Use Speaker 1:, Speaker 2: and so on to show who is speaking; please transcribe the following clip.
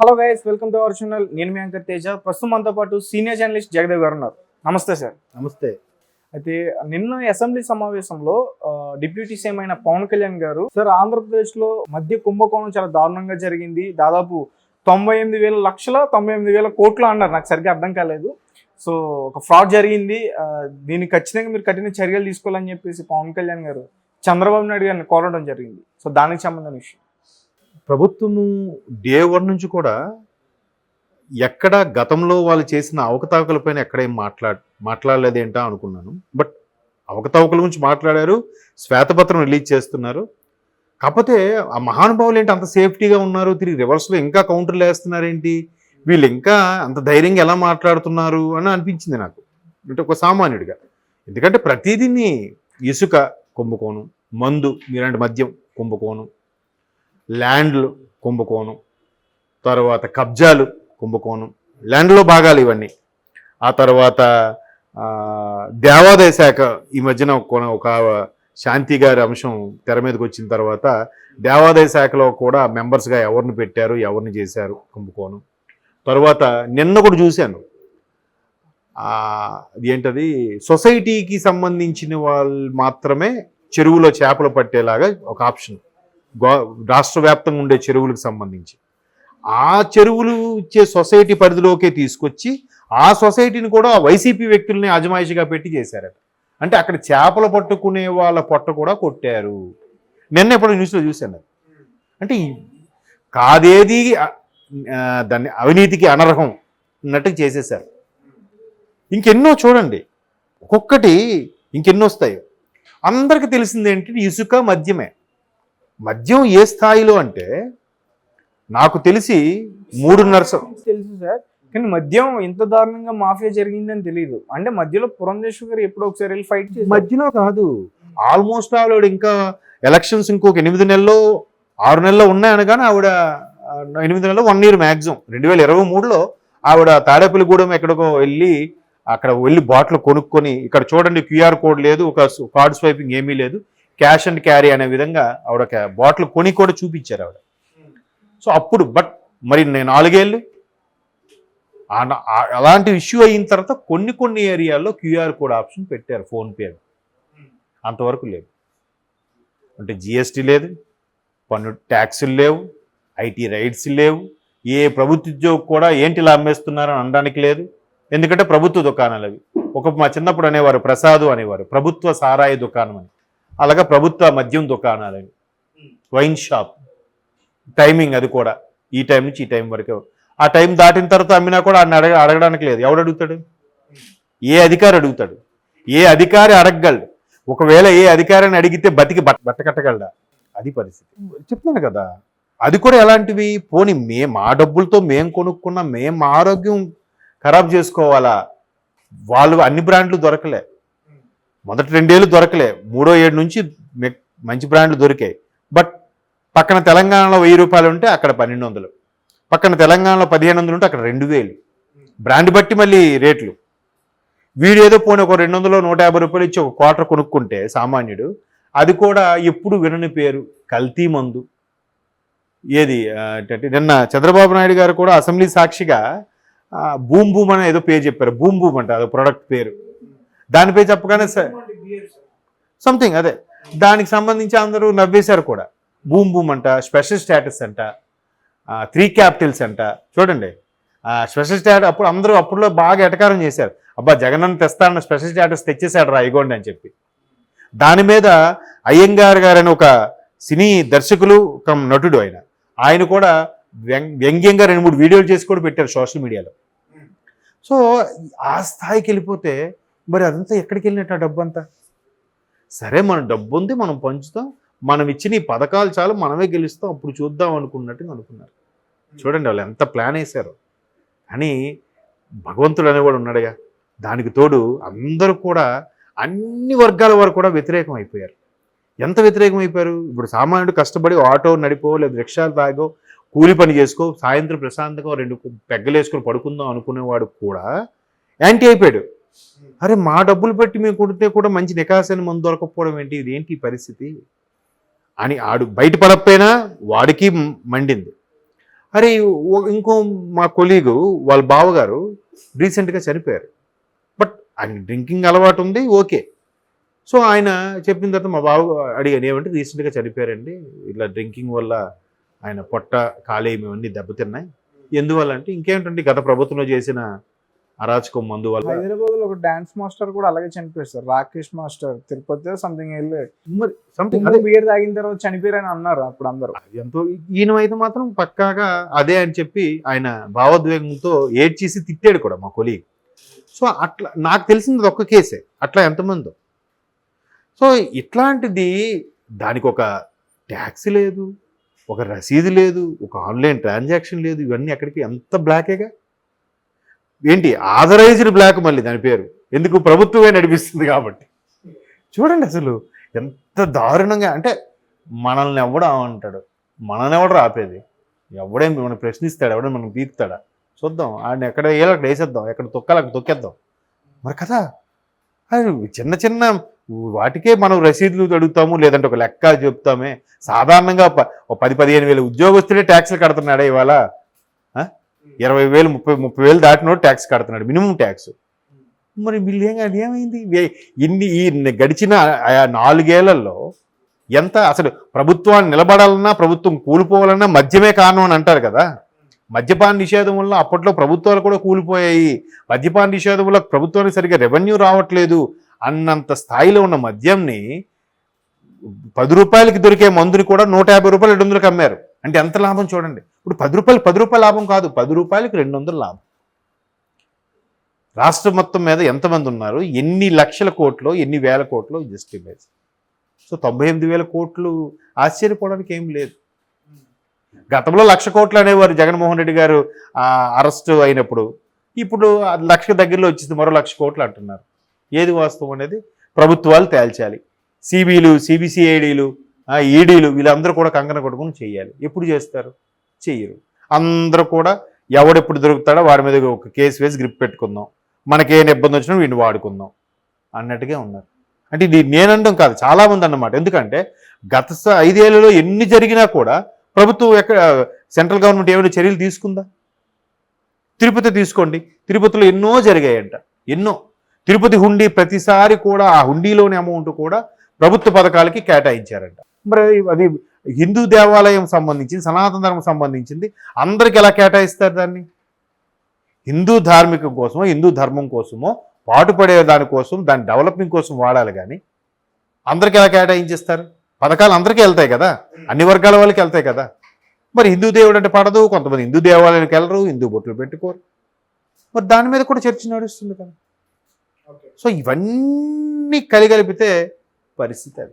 Speaker 1: Hello guys, welcome to our channel. నేను మీ anchor Teja. ప్రస్తుతం మనతో పాటు సీనియర్ జర్నలిస్ట్ జగదేవ్ గారు ఉన్నారు. నమస్తే సార్.
Speaker 2: నమస్తే.
Speaker 1: అయితే నిన్న అసెంబ్లీ సమావేశంలో డిప్యూటీ సీఎం అయిన పవన్ కళ్యాణ్ గారు, సార్ ఆంధ్రప్రదేశ్లో మద్య కుంభకోణం చాలా దారుణంగా జరిగింది, దాదాపు 98,000 లక్షల 98,000 కోట్లు అన్నారు. నాకు సరిగ్గా అర్థం కాలేదు. సో ఒక ఫ్రాడ్ జరిగింది, దీనికి ఖచ్చితంగా మీరు కఠిన చర్యలు తీసుకోవాలని చెప్పేసి పవన్ కళ్యాణ్ గారు చంద్రబాబు నాయుడు గారిని కోరడం జరిగింది. సో దానికి సంబంధించిన విషయం.
Speaker 2: ప్రభుత్వము డే 1 నుంచి కూడా ఎక్కడ గతంలో వాళ్ళు చేసిన అవకతవకలపైన ఎక్కడేం మాట్లాడలేదేంటా అనుకున్నాను. బట్ అవకతవకల గురించి మాట్లాడారు, శ్వేతపత్రం రిలీజ్ చేస్తున్నారు. కాకపోతే ఆ మహానుభావులు ఏంటి అంత సేఫ్టీగా ఉన్నారు, తిరిగి రివర్స్లో ఇంకా కౌంటర్లు వేస్తున్నారేంటి, వీళ్ళు ఇంకా అంత ధైర్యంగా ఎలా మాట్లాడుతున్నారు అని అనిపించింది నాకు, అంటే ఒక సామాన్యుడిగా. ఎందుకంటే ప్రతిదీని ఇసుక కుంభకోణం, మందు మీలాంటి మద్యం కుంభకోణం, ల్యాండ్లు కుంభకోణం, తర్వాత కబ్జాలు కుంభకోణం, ల్యాండ్లో భాగాలు ఇవన్నీ. ఆ తర్వాత దేవాదాయ శాఖ ఈ మధ్యన ఒక శాంతి గారి అంశం తెర మీదకి వచ్చిన తర్వాత దేవాదాయ శాఖలో కూడా మెంబర్స్గా ఎవరిని పెట్టారు, ఎవరిని చేశారు కుంభకోణం. తర్వాత నిన్న కూడా చూశాను, ఏంటది సొసైటీకి సంబంధించిన వాళ్ళు మాత్రమే చెరువులో చేపలు పట్టేలాగా ఒక ఆప్షన్, రాష్ట్ర వ్యాప్తంగా ఉండే చెరువులకు సంబంధించి ఆ చెరువులు ఇచ్చే సొసైటీ పరిధిలోకే తీసుకొచ్చి ఆ సొసైటీని కూడా వైసీపీ వ్యక్తుల్ని అజమాయిషిగా పెట్టి చేశారట. అంటే అక్కడ చేపలు పట్టుకునే వాళ్ళ పొట్ట కూడా కొట్టారు. నిన్న ఎప్పుడు న్యూస్లో చూశాను. అంటే కాదేది దాన్ని అవినీతికి అనర్హం అన్నట్టు చేసేసారు. ఇంకెన్నో చూడండి, ఒక్కొక్కటి ఇంకెన్నో వస్తాయి. అందరికీ తెలిసింది ఏంటి, ఇసుక మద్యమే. మద్యం ఏ స్థాయిలో అంటే నాకు తెలిసి 3.5
Speaker 1: తెలుసు సార్, కానీ మద్యం ఇంత దారుణంగా మాఫియా జరిగిందని తెలియదు. అంటే మధ్యలో పురంధేశ్వర్ గారు ఎప్పుడో ఒకసారి వెళ్ళి ఫైట్ చేసి,
Speaker 2: మధ్యలో కాదు, ఆల్మోస్ట్ ఆవిడ ఇంకా ఎలక్షన్స్ ఇంకొక 8 నెలలు 6 నెలలు ఉన్నాయనగానే ఆవిడ 8 నెలలు 1 year మ్యాక్సిమం 2023లో ఆవిడ తాడేపల్లిగూడెం ఎక్కడికో వెళ్ళి అక్కడ వెళ్ళి బాటిల్ కొనుక్కొని, ఇక్కడ చూడండి క్యూఆర్ కోడ్ లేదు, ఒక కార్డ్ స్వైపింగ్ ఏమీ లేదు, క్యాష్ అండ్ క్యారీ అనే విధంగా ఆవిడ బాటిల్ కొని కూడా చూపించారు ఆవిడ. సో అప్పుడు బట్ మరి నేను 4 ఏళ్ళు అలాంటి ఇష్యూ అయిన తర్వాత కొన్ని ఏరియాల్లో క్యూఆర్ కోడ్ ఆప్షన్ పెట్టారు ఫోన్పే. అంతవరకు లేదు. అంటే జిఎస్టీ లేదు, పన్ను ట్యాక్సులు లేవు, ఐటీ రైట్స్ లేవు, ఏ ప్రభుత్వ ఉద్యోగి కూడా ఏంటి ఇలా అమ్మేస్తున్నారని అనడానికి లేదు. ఎందుకంటే ప్రభుత్వ దుకాణాలు అవి. మా చిన్నప్పుడు అనేవారు ప్రసాదు అనేవారు, ప్రభుత్వ సారాయి దుకాణం అని. అలాగా ప్రభుత్వ మద్యం దుకాణాలు అవి, వైన్ షాప్. టైమింగ్ అది కూడా ఈ టైం నుంచి ఈ టైం వరకు. ఆ టైం దాటిన తర్వాత అమ్మినా కూడా ఆయన అడగడానికి లేదు. ఎవడు అడుగుతాడు? ఏ అధికారి అడుగుతాడు? ఏ అధికారి అడగగలడు? ఒకవేళ ఏ అధికారిని అడిగితే బతికి బట్ట కట్టగలడా? అది పరిస్థితి. చెప్తున్నాను కదా, అది కూడా ఎలాంటివి, పోనీ మా డబ్బులతో మేము కొనుక్కున్నా మేము మా ఆరోగ్యం ఖరాబ్ చేసుకోవాలా? వాళ్ళు అన్ని బ్రాండ్లు దొరకలే, మొదటి 2 ఏళ్ళు దొరకలే, 3వ ఏడు నుంచి మంచి బ్రాండ్లు దొరికాయి. బట్ పక్కన తెలంగాణలో 1000 రూపాయలు ఉంటే అక్కడ 1200, పక్కన తెలంగాణలో 1500 ఉంటే అక్కడ 2000. బ్రాండ్ బట్టి మళ్ళీ రేట్లు. వీడేదో పోనీ ఒక 200 150 రూపాయలు ఇచ్చి ఒక క్వార్టర్ కొనుక్కుంటే సామాన్యుడు, అది కూడా ఎప్పుడు వినని పేరు కల్తీ మందు. ఏది అంటే నిన్న చంద్రబాబు నాయుడు గారు కూడా అసెంబ్లీ సాక్షిగా బూమ్ బూమ్ అని ఏదో పేరు చెప్పారు. బూమ్ బూమ్ అంట అది ప్రొడక్ట్ పేరు. దానిపై చెప్పగానే సంథింగ్ అదే, దానికి సంబంధించి అందరూ నవ్వేశారు కూడా. బూమ్ బూమ్ అంట, స్పెషల్ స్టేటస్ అంట, 3 క్యాపిటల్స్ అంట. చూడండి, స్పెషల్ స్టేటస్ అప్పుడులో బాగా ఎటకారం చేశారు. అబ్బా జగనన్న తెస్తానన్న స్పెషల్ స్టేటస్ తెచ్చేశాడు రా ఇగోండి అని చెప్పి. దాని మీద అయ్యంగార్ గారని ఒక సినీ దర్శకులు నటుడు ఆయన కూడా వ్యంగ్యంగా 2-3 వీడియోలు చేసి కూడా పెట్టారు సోషల్ మీడియాలో. సో ఆ స్థాయికి వెళ్ళిపోతే మరి అదంతా ఎక్కడికి వెళ్ళినట్టు ఆ డబ్బు అంతా? సరే మన డబ్బు ఉంది, మనం పంచుతాం, మనం ఇచ్చిన ఈ పథకాలు చాలు, మనమే గెలుస్తాం, అప్పుడు చూద్దాం అనుకున్నట్టుగా అనుకున్నారు. చూడండి వాళ్ళు ఎంత ప్లాన్ వేశారు. కానీ భగవంతుడు అనేవాడు ఉన్నాడుగా, దానికి తోడు అందరూ కూడా అన్ని వర్గాల వారు కూడా వ్యతిరేకం అయిపోయారు. ఎంత వ్యతిరేకం అయిపోయారు? ఇప్పుడు సామాన్యుడు కష్టపడి ఆటో నడిపో లేదా రిక్షాలు తాగో కూలి పని చేసుకో, సాయంత్రం ప్రశాంతంగా 2 పెగ్గలు వేసుకొని పడుకుందాం అనుకునేవాడు కూడా యాంటీ అయిపోయాడు. అరే మా డబ్బులు పెట్టి మేము కొడితే కూడా మంచి నికాసైన మందు దొరకకపోవడం ఏంటి, ఇదేంటి పరిస్థితి అని ఆడు బయటపడకపోయినా వాడికి మండింది. అరే ఇంకో మా కొలీగు వాళ్ళ బావగారు రీసెంట్గా చనిపోయారు. బట్ ఆయన డ్రింకింగ్ అలవాటు ఉంది, ఓకే. సో ఆయన చెప్పిన తర్వాత మా బావ అడిగాను, ఏమంటే రీసెంట్గా చనిపోయారండి, ఇలా డ్రింకింగ్ వల్ల ఆయన పొట్ట కాలేయం ఇవన్నీ దెబ్బతిన్నాయి. ఎందువల్ల అంటే ఇంకేంటంటే గత ప్రభుత్వంలో చేసిన అరాచకం మందు వల్ల.
Speaker 1: హైదరాబాద్ లో ఒక డాన్స్ మాస్టర్ కూడా అలాగే చనిపోయారు sir, Rakesh master, Tirupati something వెళ్ళి
Speaker 2: మరి సంథింగ్ అదే
Speaker 1: బియర్ తాగిన తర్వాత చనిపోయారని అన్నారు అప్పుడు అందరూ.
Speaker 2: ఎంతో ఈయన అయితే మాత్రం పక్కాగా అదే అని చెప్పి ఆయన భావోద్వేగంతో ఏడ్చేసి తిట్టాడు కూడా మా కొలీగ్. సో అట్లా నాకు తెలిసింది ఒక్క కేసే, అట్లా ఎంతమందో. సో ఇట్లాంటిది దానికి ఒక ట్యాక్స్ లేదు, ఒక రసీదు లేదు, ఒక ఆన్లైన్ ట్రాన్సాక్షన్ లేదు, ఇవన్నీ ఎక్కడికి ఎంత బ్లాకేగా. ఏంటి ఆథరైజ్డ్ బ్లాక్, మళ్ళీ దాని పేరు ఎందుకు, ప్రభుత్వమే నడిపిస్తుంది కాబట్టి. చూడండి అసలు ఎంత దారుణంగా. అంటే మనల్ని ఎవడు అంటాడు, మనల్ని ఎవడు ఆపేది, ఎవడేం మనం ప్రశ్నిస్తాడు, ఎవడో మనం పీకుతాడా, చూద్దాం. ఆయన ఎక్కడ వేయాలి అక్కడ వేసేద్దాం, ఎక్కడ తొక్కాలి అక్కడ తొక్కేద్దాం మరి కదా. అది చిన్న చిన్న వాటికే మనం రసీదులు అడుగుతాము, లేదంటే ఒక లెక్క చెప్తామే. సాధారణంగా 10-15 వేల ఉద్యోగస్తులే ట్యాక్స్లు కడుతున్నాడే ఇవాళ. 20,000 30,000 దాటినోడు ట్యాక్స్ కడుతున్నాడు, మినిమం ట్యాక్స్. మరి వీళ్ళు అది ఏమైంది ఈ గడిచిన 4 ఏళ్లలో ఎంత అసలు ప్రభుత్వాన్ని నిలబడాలన్నా ప్రభుత్వం కూలిపోవాలన్నా మద్యమే కారణం అని అంటారు కదా. మద్యపాన నిషేధం వల్ల అప్పట్లో ప్రభుత్వాలు కూడా కూలిపోయాయి, మద్యపాన నిషేధం వల్ల ప్రభుత్వానికి సరిగ్గా రెవెన్యూ రావట్లేదు అన్నంత స్థాయిలో ఉన్న మద్యంని 10 రూపాయలకి దొరికే మందుని కూడా 150 రూపాయలు 200కి అమ్మారు. అంటే ఎంత లాభం చూడండి. ఇప్పుడు 10 రూపాయలు లాభం కాదు, 10 రూపాయలకి 200 లాభం. రాష్ట్రం మొత్తం మీద ఎంతమంది ఉన్నారు, ఎన్ని లక్షల కోట్లు, ఎన్ని వేల కోట్లు, జస్ట్ ఇమేజ్. సో 98,000 కోట్లు ఆశ్చర్యపోవడానికి ఏం లేదు. గతంలో 1,00,000 కోట్లు అనేవారు జగన్మోహన్ రెడ్డి గారు అరెస్ట్ అయినప్పుడు. ఇప్పుడు 1,00,000 దగ్గరలో వచ్చేసి మరో 1,00,000 కోట్లు అంటున్నారు. ఏది వాస్తవం అనేది ప్రభుత్వాలు తేల్చాలి. సిబిలు, సిబిసిఐడీలు, ఈడీలు వీళ్ళందరూ కూడా కంకణ కొట్టుకుని చేయాలి. ఎప్పుడు చేస్తారు? చెయ్యరు. అందరూ కూడా ఎవడెప్పుడు దొరుకుతాడో వాడి మీద ఒక కేసు వేసి గ్రిప్ పెట్టుకుందాం, మనకేం ఇబ్బంది వచ్చినా వీడిని వాడుకుందాం అన్నట్టుగా ఉన్నారు. అంటే ఇది నేనండం కాదు, చాలామంది అన్నమాట. ఎందుకంటే గత 5 ఏళ్లలో ఎన్ని జరిగినా కూడా ప్రభుత్వం సెంట్రల్ గవర్నమెంట్ ఏమైనా చర్యలు తీసుకుందా? తిరుపతి తీసుకోండి, తిరుపతిలో ఎన్నో జరిగాయంట, ఎన్నో. తిరుపతి హుండీ ప్రతిసారి కూడా ఆ హుండీలోని అమౌంట్ కూడా ప్రభుత్వ పథకాలకి కేటాయించారంట. మరి అది హిందూ దేవాలయం సంబంధించింది, సనాతన ధర్మం సంబంధించింది, అందరికి ఎలా కేటాయిస్తారు దాన్ని? హిందూ ధార్మికం కోసమో హిందూ ధర్మం కోసమో పాటుపడే దానికోసం, దాని డెవలపింగ్ కోసం వాడాలి. కానీ అందరికి ఎలా కేటాయించేస్తారు? పథకాలు అందరికీ వెళ్తాయి కదా, అన్ని వర్గాల వాళ్ళకి వెళ్తాయి కదా. మరి హిందూ దేవుడు అంటే పడదు, కొంతమంది హిందూ దేవాలయానికి వెళ్ళరు, హిందూ బొట్లు పెట్టుకోరు. మరి దాని మీద కూడా చర్చ నడుస్తుంది కదా. సో ఇవన్నీ కలిగితే పరిస్థితి అది.